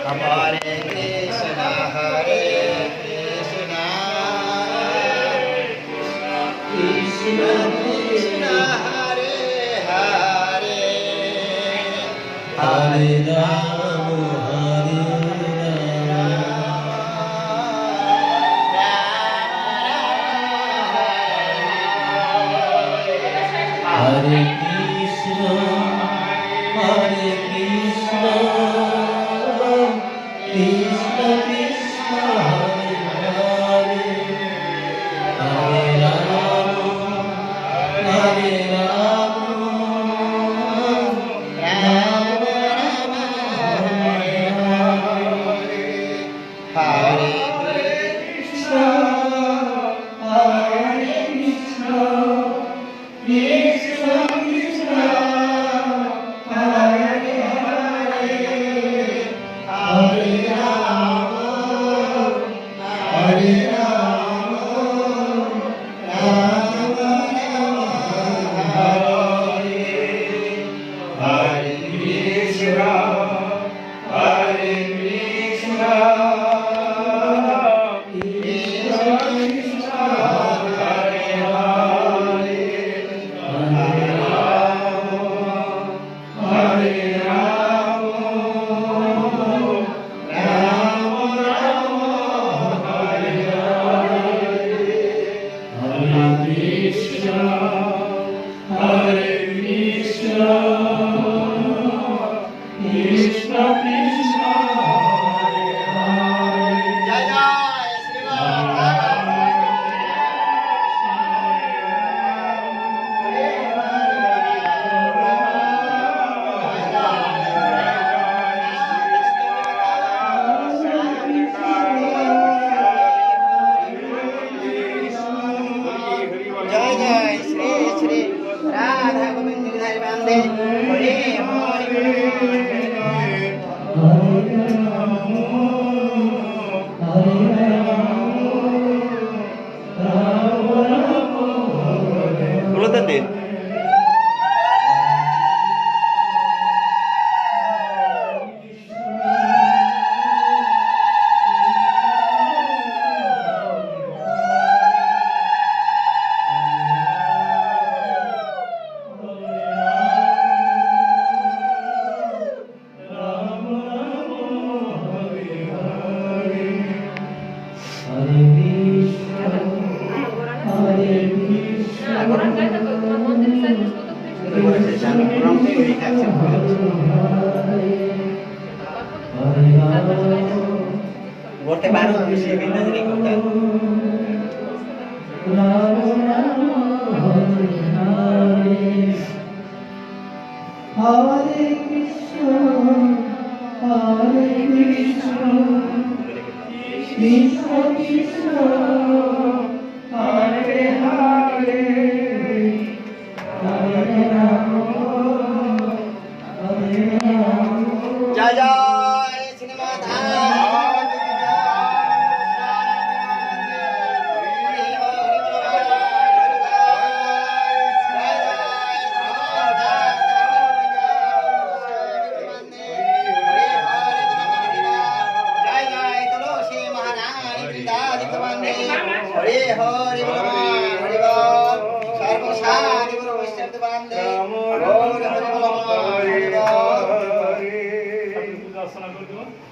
Hare Krishna, Krishna Krishna, Hare Hare, Hare Rama, Hare Krishna, Hare Krishna, Krishna Krishna, Hare Hare, Hare Rama, Hare Rama, Rama Rama, Hare Hare, Hare Krishna, Hare Krishna, Krishna Krishna, Hare Hare, Hare Rama, Hare Rama, Rama Rama, Hare Hare, Krishna, Hare Krishna, Krishna Krishna, Hare Hare, Hare Rama, Hare Rama, Rama Rama, Hare Hare, Hare Krishna, Hare Krishna, Krishna Krishna, Hare Hare. Jai Jai Shri Radha Jai Jai Shri Shri Radha Govind Giridhari Bande, Hare Hare. Borte baru bisa kita jadi konten. Hare Krishna, Hare Krishna, Krishna Krishna, Hare Hare, Hare Rama, Hare Rama. Jai Jai Shri Radha. Hare Hare Hare Hare, Sarva Sadhi Guru Vaishnava Bande, Hare Hare.